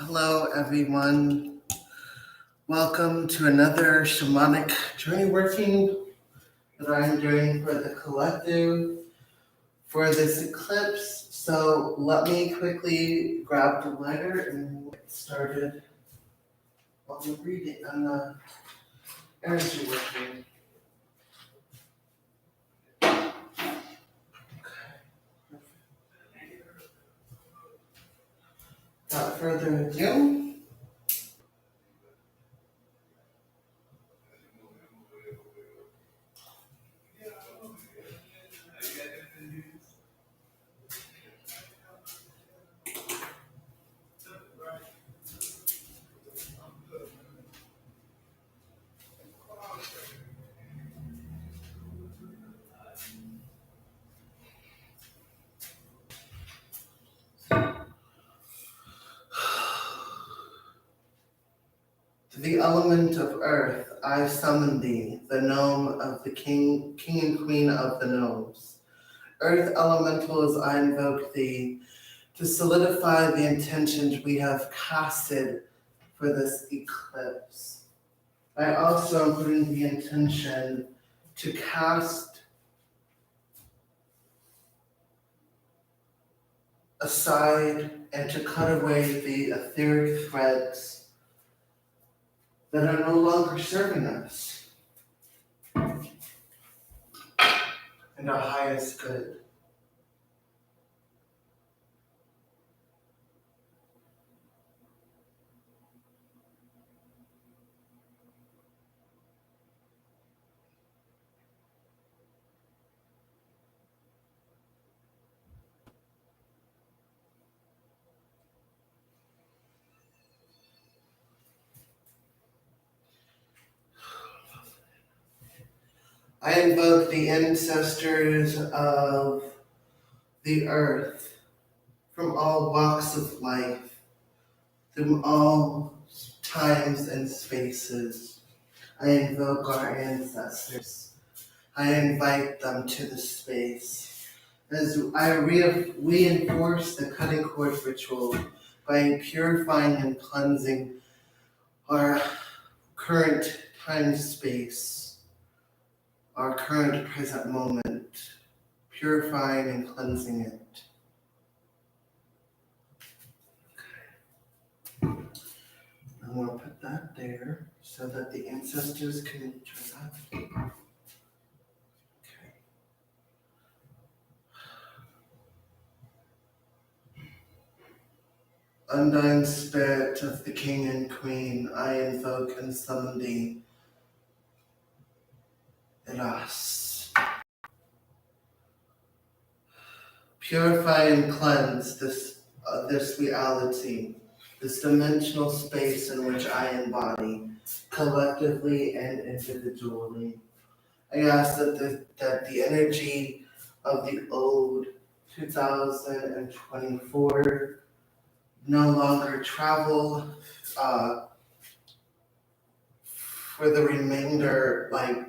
Hello, everyone. Welcome to another shamanic journey working that I'm doing for the collective for this eclipse. So let me quickly grab the lighter and get started on the reading on the energy working. Without further ado, to the element of earth, I summon thee, the gnome of the king and queen of the gnomes. Earth elementals, I invoke thee to solidify the intentions we have casted for this eclipse. I also am putting the intention to cast aside and to cut away the etheric threads that are no longer serving us and our highest good. I invoke the ancestors of the earth from all walks of life, through all times and spaces. I invoke our ancestors. I invite them to the space. As I reinforce the cutting cord ritual by purifying and cleansing our current time space, our current present moment, purifying and cleansing it. I'm going to put that there so that the ancestors can enter that. Okay. Undying spirit of the king and queen, I invoke and summon thee, Eras. Purify and cleanse this reality, this dimensional space in which I embody, collectively and individually. I ask that the energy of the old 2024 no longer travel for the remainder. Like,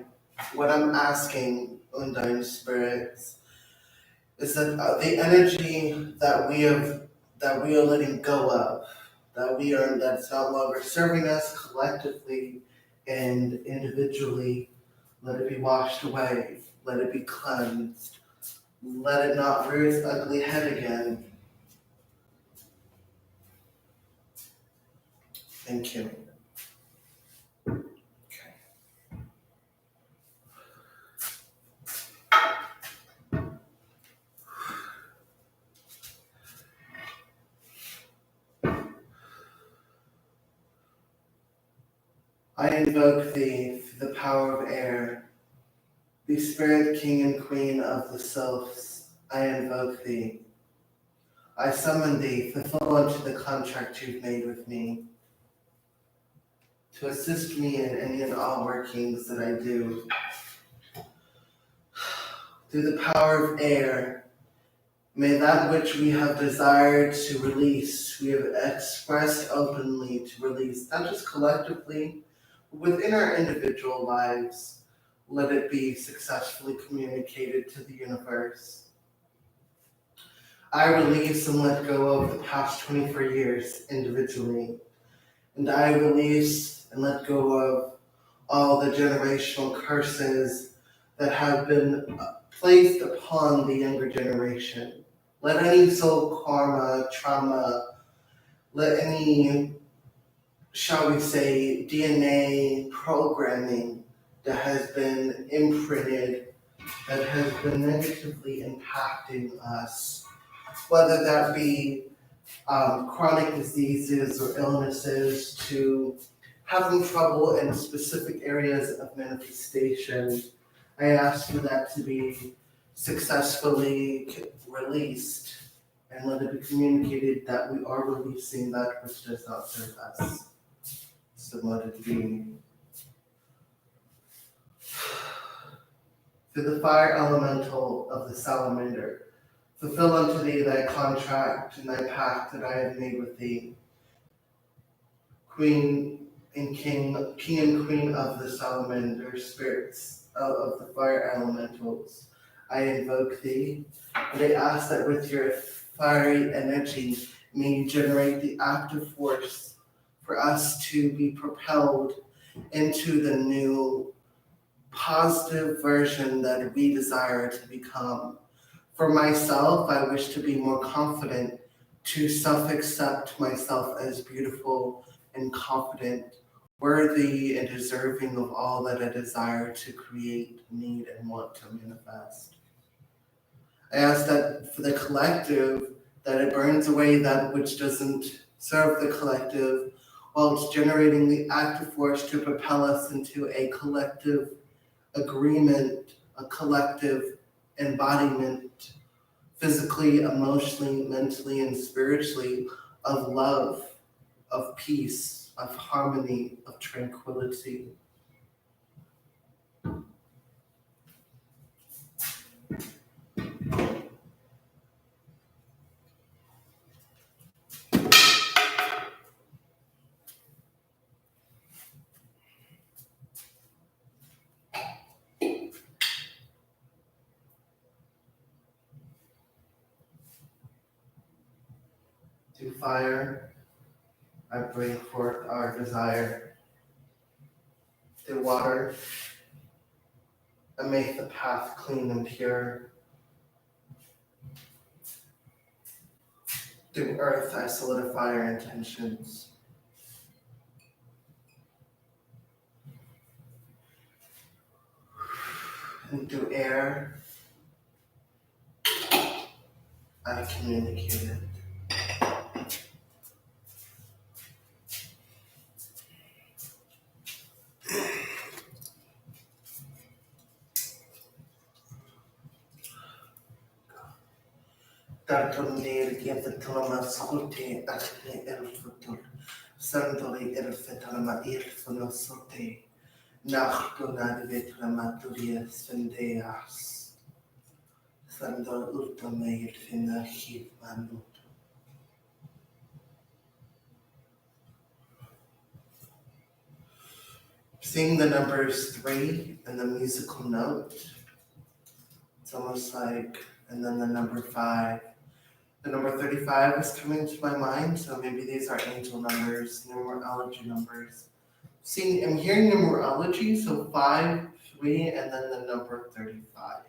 what I'm asking, Undying Spirits, is that the energy that we are letting go of, that's no longer serving us collectively and individually, let it be washed away, let it be cleansed, let it not rear its ugly head again. Thank you. Okay. I invoke thee, the power of air, the spirit king and queen of the sylphs. I invoke thee. I summon thee, fulfill unto the contract you've made with me, to assist me in any and all workings that I do. Through the power of air, may that which we have desired to release, we have expressed openly to release, not just collectively, but within our individual lives, let it be successfully communicated to the universe. I release and let go of the past 24 years individually. And I release and let go of all the generational curses that have been placed upon the younger generation. Let any soul karma, trauma, let any, shall we say, DNA programming that has been imprinted, that has been negatively impacting us, whether that be chronic diseases or illnesses, to having trouble in specific areas of manifestation. I ask for that to be successfully released and let it be communicated that we are releasing that which does not serve us. So let it be. Through the fire elemental of the salamander, fulfill unto thee thy contract and thy pact that I have made with thee. Queen and king and queen of the salamander spirits of the fire elementals, I invoke thee, and I ask that with your fiery energy, may you generate the active force for us to be propelled into the new positive version that we desire to become. For myself, I wish to be more confident, to self-accept myself as beautiful and confident, worthy and deserving of all that I desire to create, need, and want to manifest. I ask that for the collective, that it burns away that which doesn't serve the collective, while it's generating the active force to propel us into a collective agreement, a collective embodiment, physically, emotionally, mentally, and spiritually, of love, of peace, of harmony, of tranquility. Through fire, I bring forth our desire. Through water, I make the path clean and pure. Through earth, I solidify our intentions. And through air, I communicate it. Tartundir Yafatalama Sote Akne Elfutul Sandori Elfetalama Ilfunosote Nachtuna Vetlama Svendeas Sandor Ultame Ilfina Hitmanut. Seeing the numbers 3 and the musical note, it's almost like, and then the number 5. The number 35 is coming to my mind, so maybe these are angel numbers, numerology numbers. See, I'm hearing numerology, so 5, 3, and then the number 35.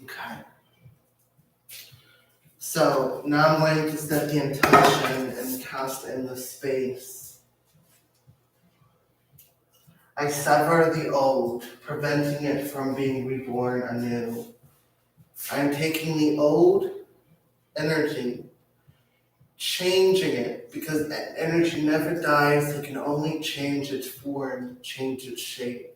Okay. So now I'm going to set the intention and cast in the space. I sever the old, preventing it from being reborn anew. I'm taking the old energy, changing it, because energy never dies. It can only change its form, change its shape.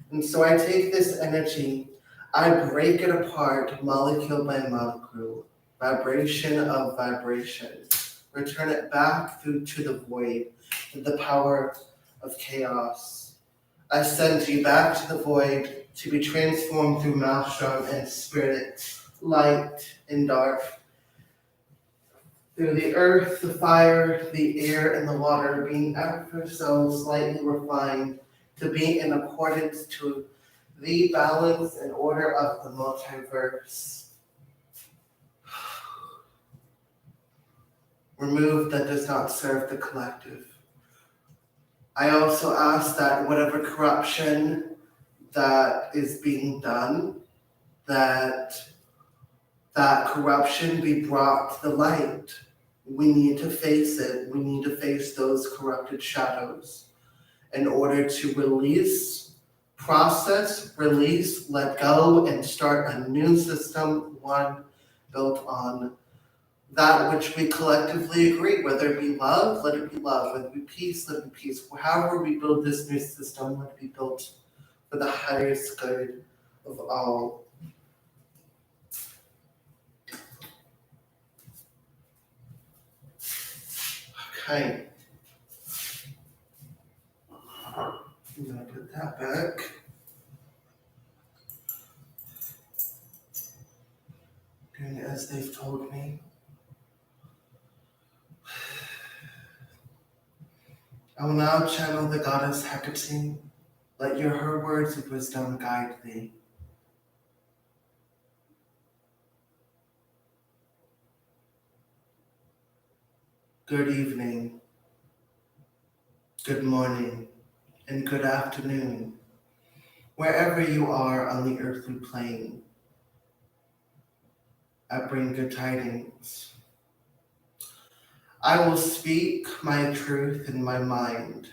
And so I take this energy, I break it apart molecule by molecule, vibration of vibration, return it back through to the void, to the power of chaos. I send you back to the void to be transformed through maelstrom and spirit, light and dark, through the earth, the fire, the air, and the water, being ever so slightly refined to be in accordance to the balance and order of the multiverse. removed that does not serve the collective. I also ask that whatever corruption that is being done, that corruption be brought to the light. We need to face it. We need to face those corrupted shadows in order to release, let go, and start a new system, one built on that which we collectively agree, whether it be love, let it be love, whether it be peace, let it be peace. However we build this new system, let it be built for the highest good of all. Okay. I'm gonna put that back. Doing as they've told me. I will now channel the goddess Hecate. Let her words of wisdom guide thee. Good evening, good morning, and good afternoon, wherever you are on the earthly plane. I bring good tidings. I will speak my truth in my mind.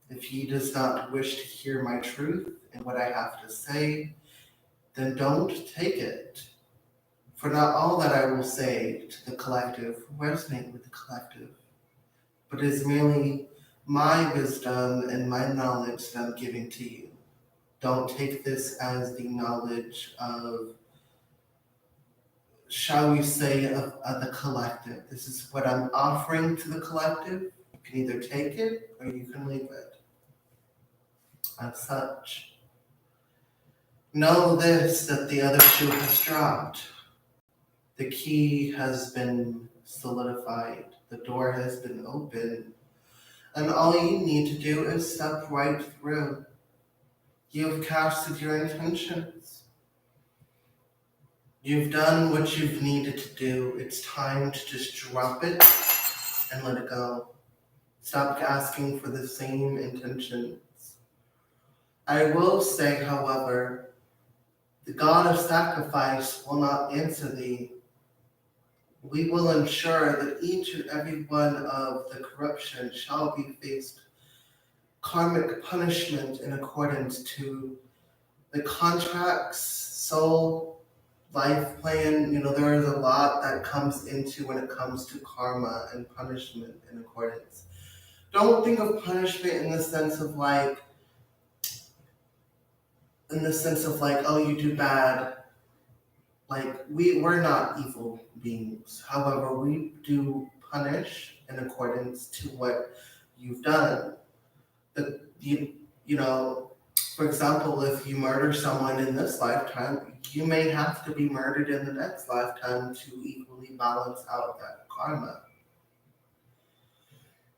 If he does not wish to hear my truth and what I have to say, then don't take it. For not all that I will say to the collective resonate with the collective, but it is merely my wisdom and my knowledge that I'm giving to you. Don't take this as the knowledge of, shall we say, of the collective. This is what I'm offering to the collective. You can either take it or you can leave it. As such, know this, that the other shoe has dropped. The key has been solidified. The door has been opened. And all you need to do is step right through. You've casted your intentions. You've done what you've needed to do. It's time to just drop it and let it go. Stop asking for the same intentions. I will say, however, the God of sacrifice will not answer thee. We will ensure that each and every one of the corruption shall be faced karmic punishment in accordance to the contracts, soul, life plan. There is a lot that comes into when it comes to karma and punishment in accordance. Don't think of punishment in the sense of like, oh, you do bad. Like, we're not evil beings. However, we do punish in accordance to what you've done. For example, if you murder someone in this lifetime, you may have to be murdered in the next lifetime to equally balance out that karma.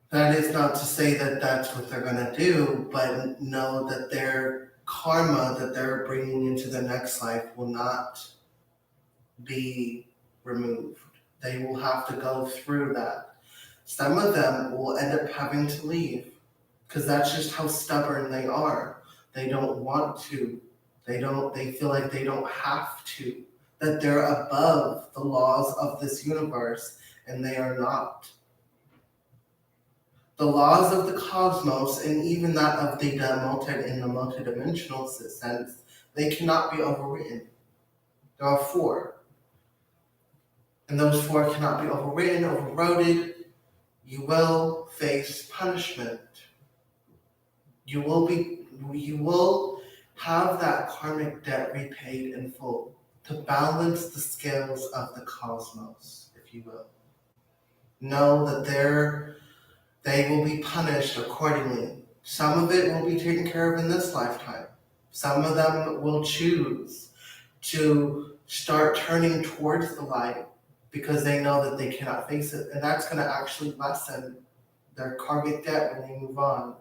That is not to say that that's what they're going to do, but know that their karma that they're bringing into the next life will not be removed. They will have to go through that. Some of them will end up having to leave because that's just how stubborn they are. They don't want to. They feel like they don't have to, that they're above the laws of this universe, and they are not. The laws of the cosmos, and even that of the multidimensional sense, they cannot be overwritten. There are 4. And those 4 cannot be overridden, overrode. You will face punishment. You will have that karmic debt repaid in full to balance the scales of the cosmos, if you will. Know that they will be punished accordingly. Some of it will be taken care of in this lifetime. Some of them will choose to start turning towards the light because they know that they cannot face it. And that's going to actually lessen their karmic debt when they move on.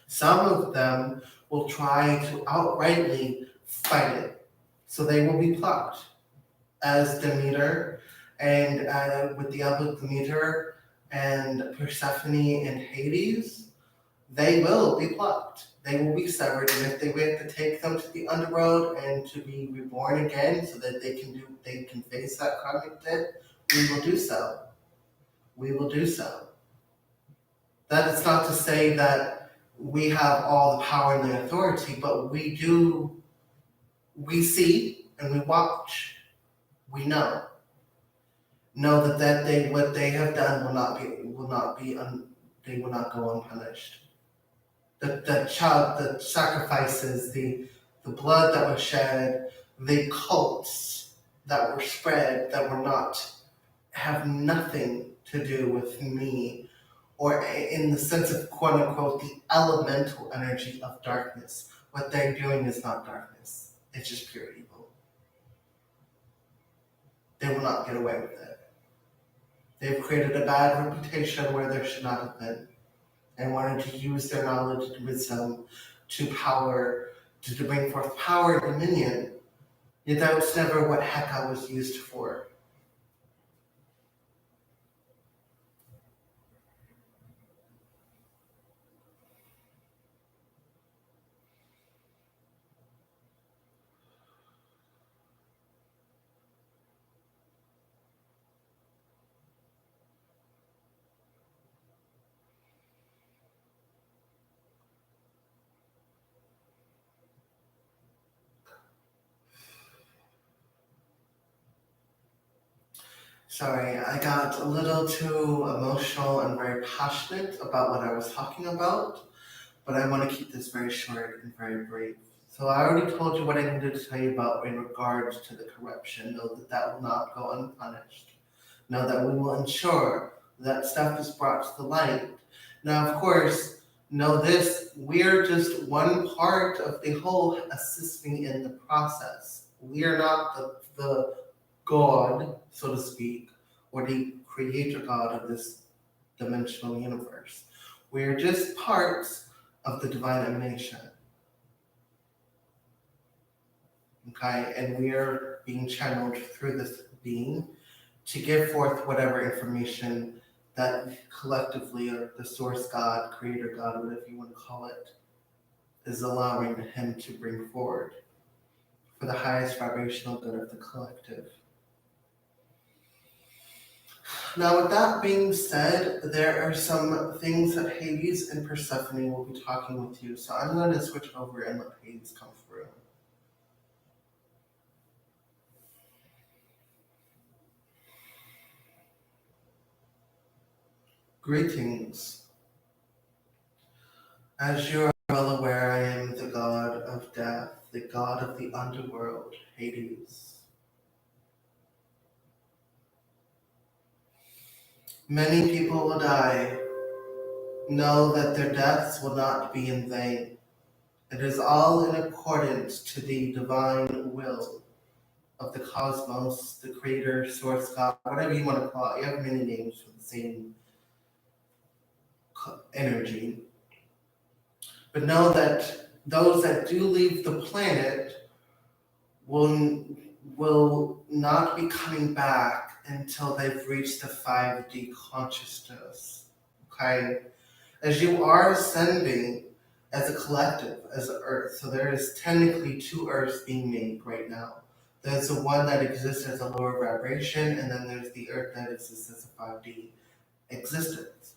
Some of them will try to outrightly fight it. So they will be plucked. As Demeter And with the Demeter and Persephone and Hades, they will be plucked. They will be severed, and if we have to take them to the underworld and to be reborn again, so that they can face that karmic debt, we will do so. We will do so. That is not to say that we have all the power and the authority, but we do. We see and we watch. We know that what they have done they will not go unpunished. The sacrifices, the blood that was shed, the cults that were spread that were not have nothing to do with me, or in the sense of quote unquote the elemental energy of darkness. What they're doing is not darkness. It's just pure evil. They will not get away with it. They've created a bad reputation where there should not have been, and wanted to use their knowledge and wisdom to bring forth power and dominion. Yet that was never what Heka was used for. Sorry, I got a little too emotional and very passionate about what I was talking about, but I want to keep this very short and very brief. So I already told you what I needed to tell you about in regards to the corruption. Know that will not go unpunished. Know that we will ensure that stuff is brought to the light. Now, of course, know this, we're just one part of the whole assisting in the process. We are not the God, so to speak, or the creator God of this dimensional universe. We're just parts of the divine emanation. Okay, and we are being channeled through this being to give forth whatever information that collectively, or the source God, creator God, whatever you want to call it, is allowing him to bring forward for the highest vibrational good of the collective. Now, with that being said, there are some things that Hades and Persephone will be talking with you, so I'm going to switch over and let Hades come through. Greetings. As you are well aware, I am the god of death, the god of the underworld, Hades. Many people will die. Know that their deaths will not be in vain. It is all in accordance to the divine will of the cosmos, the creator, source God, whatever you want to call it. You have many names for the same energy. But know that those that do leave the planet will not be coming back until they've reached the 5D consciousness. Okay? As you are ascending as a collective, as an Earth, so there is technically two Earths being made right now. There's the one that exists as a lower vibration, and then there's the Earth that exists as a 5D existence.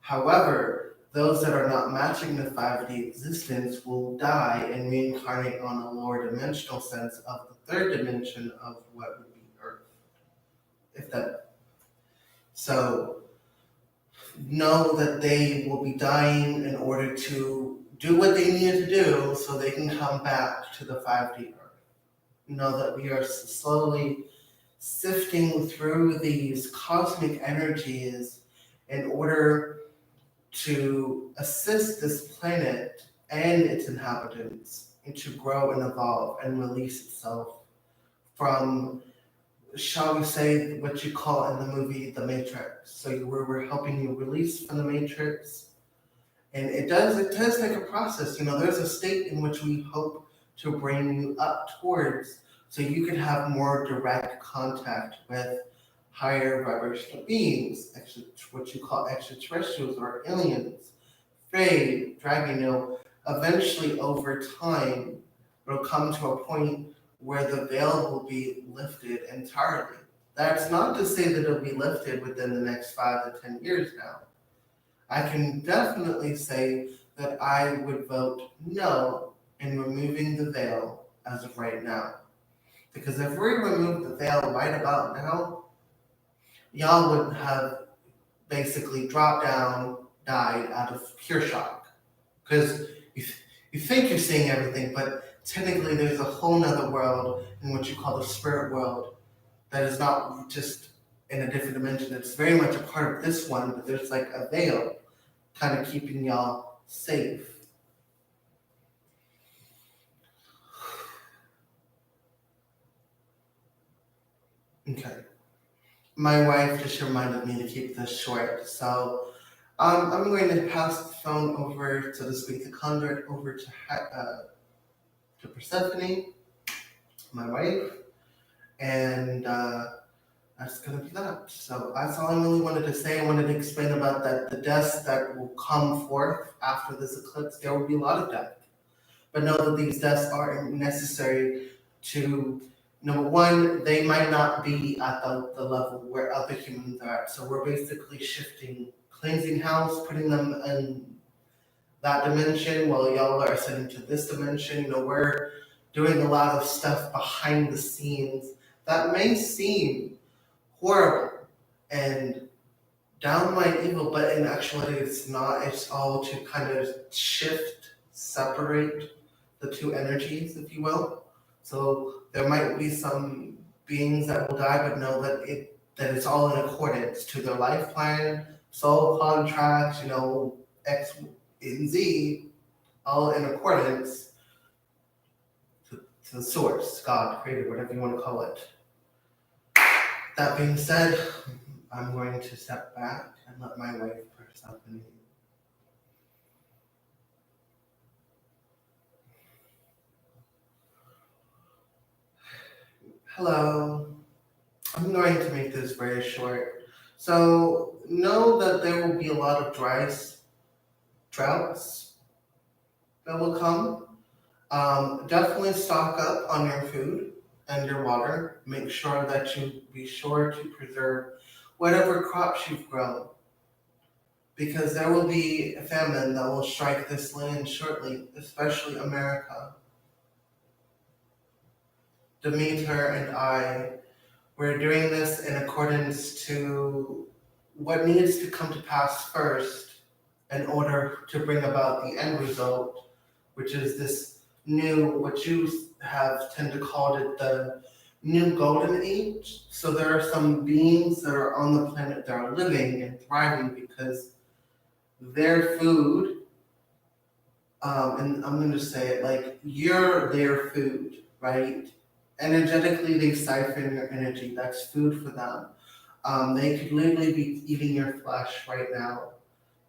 However, those that are not matching the 5D existence will die and reincarnate on a lower dimensional sense of the third dimension of what would be Earth. So know that they will be dying in order to do what they need to do so they can come back to the 5D Earth. Know that we are slowly sifting through these cosmic energies in order to assist this planet and its inhabitants and to grow and evolve and release itself from, shall we say, what you call in the movie The Matrix. So we're helping you release from the Matrix. And it does take a process. There's a state in which we hope to bring you up towards so you can have more direct contact with higher vibrational beings, what you call extraterrestrials or aliens, Fae, dragon, eventually over time, it'll come to a point where the veil will be lifted entirely. That's not to say that it'll be lifted within the next 5 to 10 years now. I can definitely say that I would vote no in removing the veil as of right now. Because if we remove the veil right about now, y'all would have basically dropped down, died out of pure shock. Because you think you're seeing everything, but technically there's a whole nother world in what you call the spirit world that is not just in a different dimension. It's very much a part of this one, but there's like a veil kind of keeping y'all safe. Okay. My wife just reminded me to keep this short, so I'm going to pass the phone over, so to speak, the conduit over to Persephone, my wife, and that's gonna be that. So that's all I really wanted to say. I wanted to explain about that the deaths that will come forth after this eclipse. There will be a lot of death, but know that these deaths are necessary to. Number one, they might not be at the level where other humans are at. So we're basically shifting, cleansing house, putting them in that dimension while y'all are ascending to this dimension. We're doing a lot of stuff behind the scenes that may seem horrible and downright evil, but in actuality it's not. It's all to kind of shift, separate the two energies, if you will. So there might be some beings that will die, but know that it's all in accordance to their life plan, soul contracts, X and Z, all in accordance to the source, God, creator, whatever you want to call it. That being said, I'm going to step back and let my wife Persephone. Hello. I'm going to make this very short. So know that there will be a lot of droughts that will come. Definitely stock up on your food and your water. Make sure that you be sure to preserve whatever crops you've grown, because there will be a famine that will strike this land shortly, especially America. Demeter and I, we're doing this in accordance to what needs to come to pass first in order to bring about the end result, which is this new, what you have tend to call it the new golden age. So there are some beings that are on the planet that are living and thriving because their food, and I'm going to say it like you're their food, right? Energetically, they siphon your energy. That's food for them. They could literally be eating your flesh right now.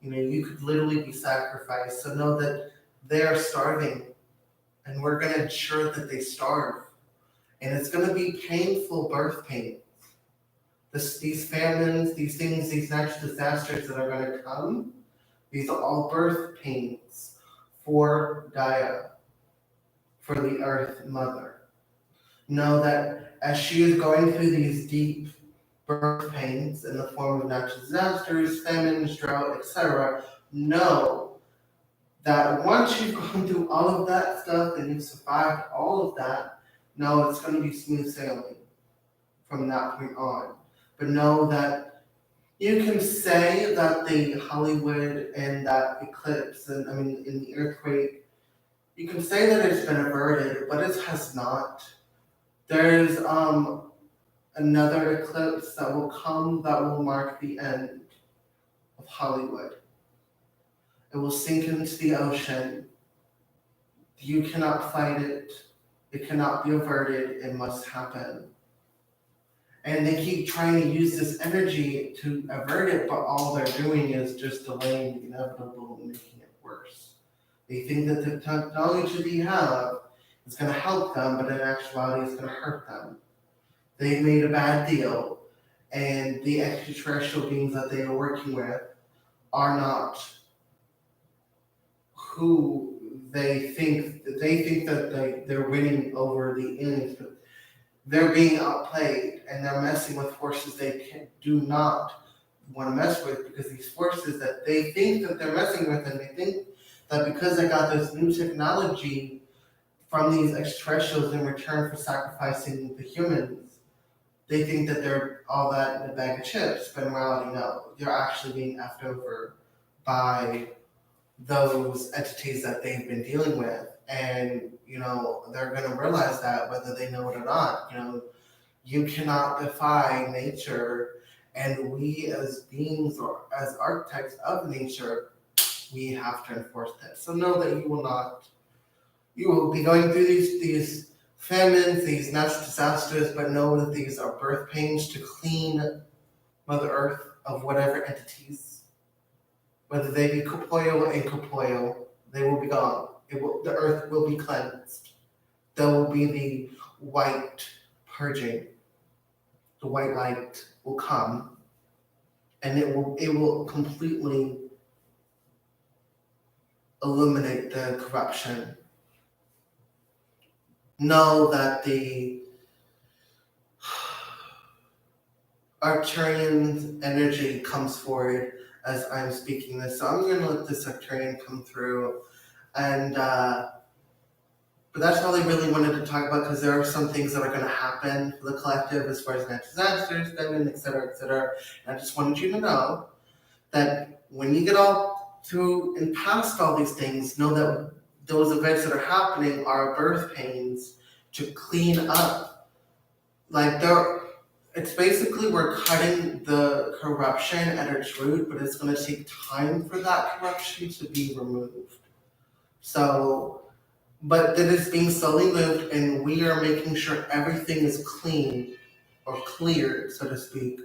You could literally be sacrificed. So know that they are starving, and we're going to ensure that they starve. And it's going to be painful birth pains. These famines, these things, these natural disasters that are going to come, these are all birth pains for Gaia, for the Earth Mother. Know that as she is going through these deep birth pains in the form of natural disasters, famines, drought, etc., know that once you've gone through all of that stuff and you've survived all of that, know it's going to be smooth sailing from that point on. But know that you can say that the Hollywood and that eclipse, and in the earthquake, you can say that it's been averted, but it has not. There's another eclipse that will come that will mark the end of Hollywood. It will sink into the ocean. You cannot fight it. It cannot be averted. It must happen. And they keep trying to use this energy to avert it, but all they're doing is just delaying the inevitable and making it worse. They think that the technology they have is going to help them, but in actuality it's going to hurt them. They made a bad deal, and the extraterrestrial beings that they are working with are not who they think that they're winning over the aliens, but they're being outplayed and they're messing with forces do not want to mess with, because these forces that they think that they're messing with, and they think that because they got this new technology from these extraterrestrials in return for sacrificing the humans, they think that they're all that in a bag of chips, but in reality, no. They're actually being effed over by those entities that they've been dealing with. And, they're going to realize that whether they know it or not. You cannot defy nature, and we as beings or as archetypes of nature, we have to enforce that. So know that you will be going through these famines, these natural disasters, but know that these are birth pains to clean Mother Earth of whatever entities, whether they be corporeal or incorporeal, they will be gone. The earth will be cleansed. There will be the white purging. The white light will come, and it will completely eliminate the corruption. Know that the Arcturian energy comes forward as I'm speaking this. So I'm going to let this Arcturian come through, and but that's all I really wanted to talk about, because there are some things that are going to happen for the collective as far as natural disasters, famine, etc., etc. And I just wanted you to know that when you get all through and past all these things, know that those events that are happening are birth pains to clean up. It's basically we're cutting the corruption at its root, but it's going to take time for that corruption to be removed. So, but that is being slowly moved, and we are making sure everything is clean or cleared, so to speak,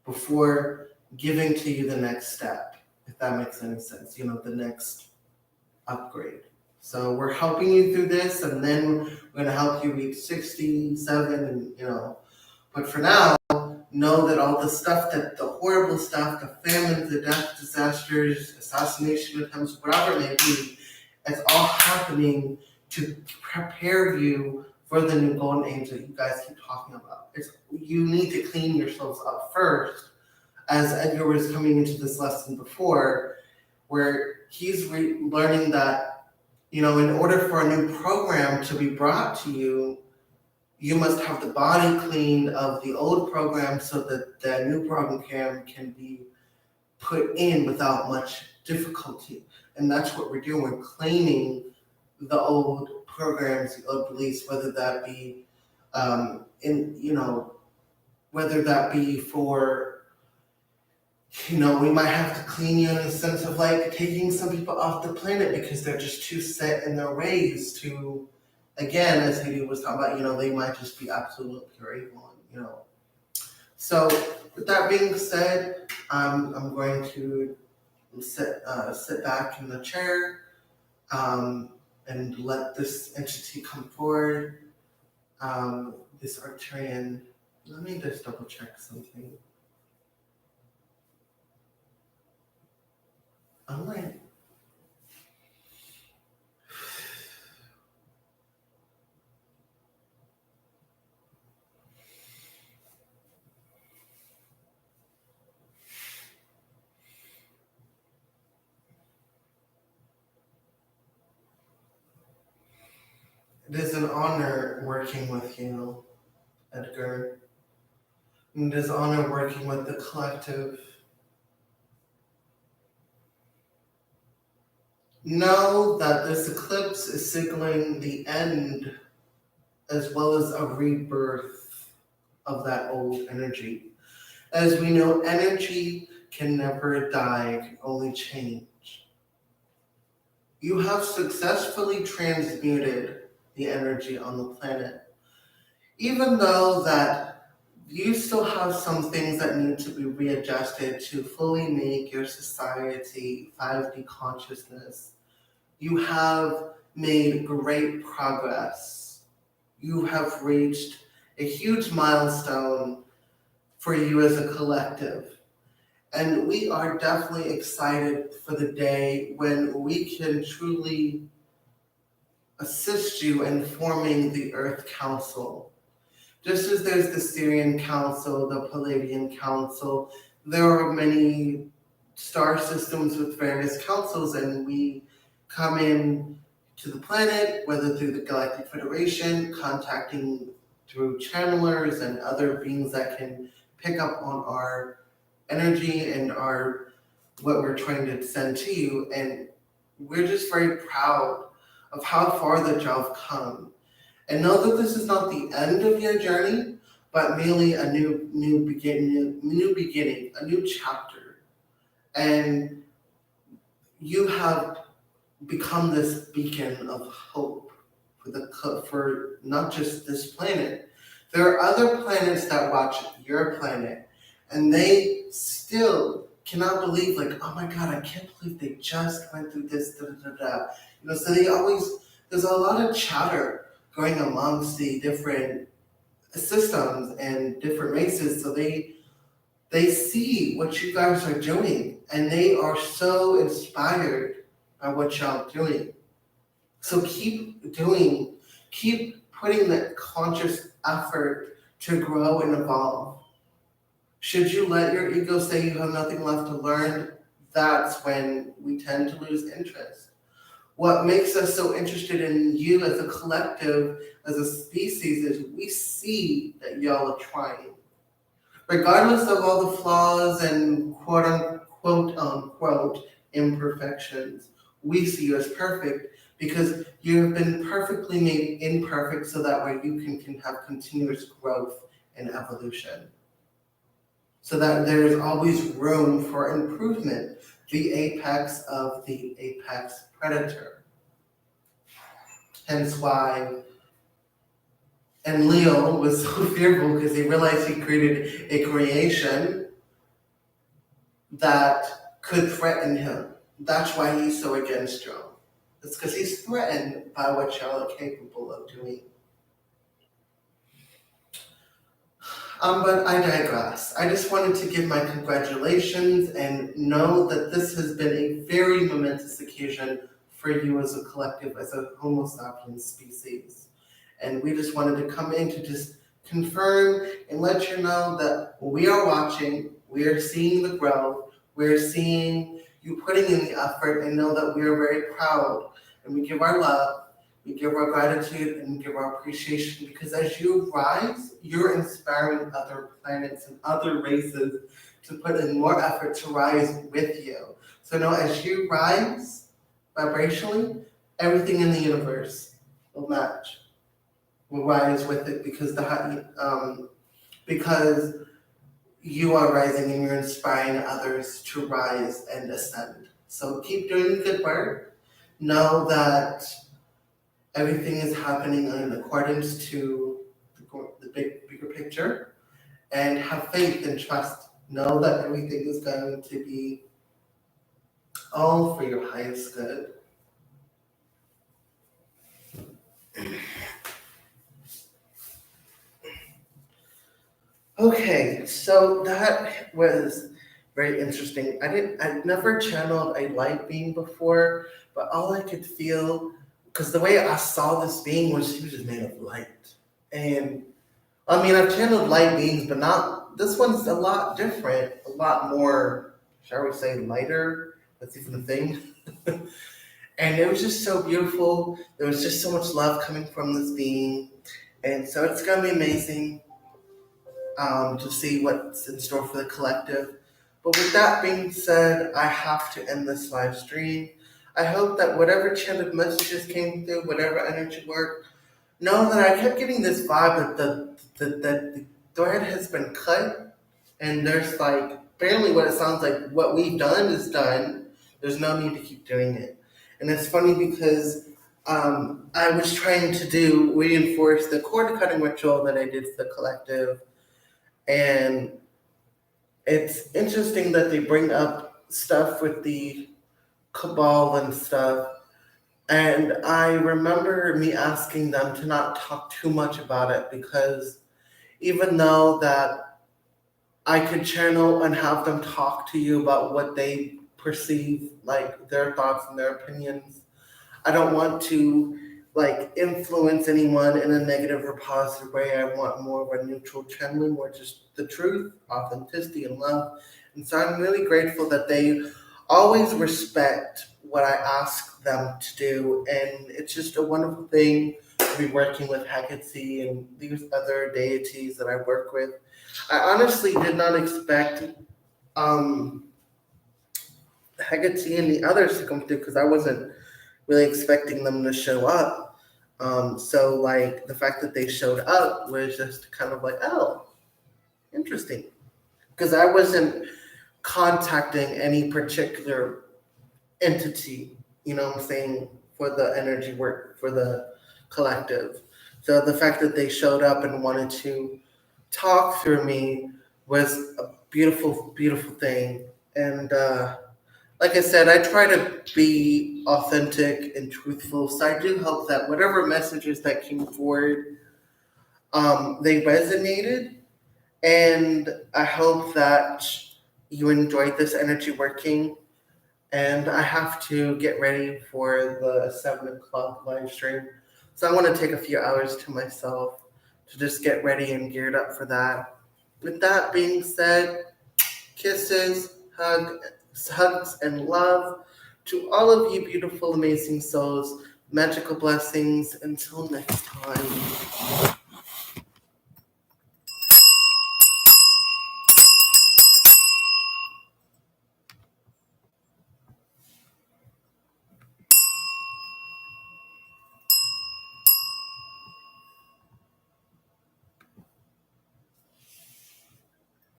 before giving to you the next step, if that makes any sense, the next upgrade. So we're helping you through this, and then we're going to help you reach 67, and but for now, know that all the horrible stuff, the famines, the death, disasters, assassination attempts, whatever it may be, it's all happening to prepare you for the new golden age that you guys keep talking about. You need to clean yourselves up first, as Edgar was coming into this lesson before, where he's learning that, in order for a new program to be brought to you, you must have the body cleaned of the old program so that the new program can be put in without much difficulty. And that's what we're doing. We're cleaning the old programs, the old beliefs, whether that be whether that be for, we might have to clean you in the sense of taking some people off the planet because they're just too set in their ways to, again, as Haiti was talking about, they might just be absolute pure evil, So with that being said, I'm going to sit back in the chair and let this entity come forward. This Arcturian, let me just double check something. All right. It is an honor working with you, Edgar. It is an honor working with the collective. Know that this eclipse is signaling the end as well as a rebirth of that old energy. As we know, energy can never die, it can only change. You have successfully transmuted the energy on the planet. Even though that you still have some things that need to be readjusted to fully make your society 5D consciousness, you have made great progress. You have reached a huge milestone for you as a collective. And we are definitely excited for the day when we can truly assist you in forming the Earth Council. Just as there's the Syrian Council, the Palladian Council, there are many star systems with various councils, and we come in to the planet, whether through the Galactic Federation, contacting through channelers and other beings that can pick up on our energy and our what we're trying to send to you. And we're just very proud of how far that y'all have come. And know that this is not the end of your journey, but merely a new beginning, a new chapter. And you have become this beacon of hope for not just this planet. There are other planets that watch your planet, and they still cannot believe, like, oh my God, I can't believe they just went through this, da da da da. So there's a lot of chatter going amongst the different systems and different races. So they see what you guys are doing, and they are so inspired by what y'all doing. So keep putting that conscious effort to grow and evolve. Should you let your ego say you have nothing left to learn, that's when we tend to lose interest. What makes us so interested in you as a collective, as a species, is we see that y'all are trying. Regardless of all the flaws and quote unquote imperfections, we see you as perfect because you have been perfectly made imperfect so that way you can have continuous growth and evolution. So that there is always room for improvement, the apex of the apex predator. Hence why, and Leo was so fearful because he realized he created a creation that could threaten him. That's why he's so against y'all. It's because he's threatened by what y'all are capable of doing. But I digress. I just wanted to give my congratulations and know that this has been a very momentous occasion for you as a collective, as a Homo sapiens species. And we just wanted to come in to just confirm and let you know that we are watching, we are seeing the growth, we're seeing you putting in the effort, and know that we are very proud. And we give our love, we give our gratitude, and give our appreciation, because as you rise, you're inspiring other planets and other races to put in more effort to rise with you. So know as you rise vibrationally, everything in the universe will match, will rise with it, because you are rising and you're inspiring others to rise and ascend. So keep doing the good work. Know that everything is happening in accordance to the bigger picture, and have faith and trust. Know that everything is going to be all for your highest good. Okay, so that was very interesting. I'd never channeled a light being before, but all I could feel, because the way I saw this being was he was just made of light. And I mean, I've channeled light beings, but not, this one's a lot different, a lot more, shall we say, lighter. That's even a thing. And it was just so beautiful. There was just so much love coming from this being. And so it's going to be amazing to see what's in store for the collective. But with that being said, I have to end this live stream. I hope that whatever channeled messages came through, whatever energy worked, know that I kept getting this vibe that the thread has been cut, and there's like barely what it sounds like. What we've done is done. There's no need to keep doing it. And it's funny because I was trying to reinforce the cord cutting ritual that I did for the collective. And it's interesting that they bring up stuff with the cabal and stuff. And I remember me asking them to not talk too much about it, because even though that I could channel and have them talk to you about what they perceive, like their thoughts and their opinions. I don't want to like influence anyone in a negative or positive way. I want more of a neutral channeling where just the truth, authenticity, and love. And so I'm really grateful that they always respect what I ask them to do. And it's just a wonderful thing to be working with Hecate and these other deities that I work with. I honestly did not expect um, Hecate and the others to come through because I wasn't really expecting them to show up. So like the fact that they showed up was just kind of like, oh, interesting. Because I wasn't contacting any particular entity, you know what I'm saying, for the energy work, for the collective. So the fact that they showed up and wanted to talk through me was a beautiful, beautiful thing. And like I said, I try to be authentic and truthful. So I do hope that whatever messages that came forward, they resonated. And I hope that you enjoyed this energy working. And I have to get ready for the 7 o'clock live stream. So I want to take a few hours to myself to just get ready and geared up for that. With that being said, kisses, hugs, and love to all of you beautiful, amazing souls. Magical blessings. Until next time.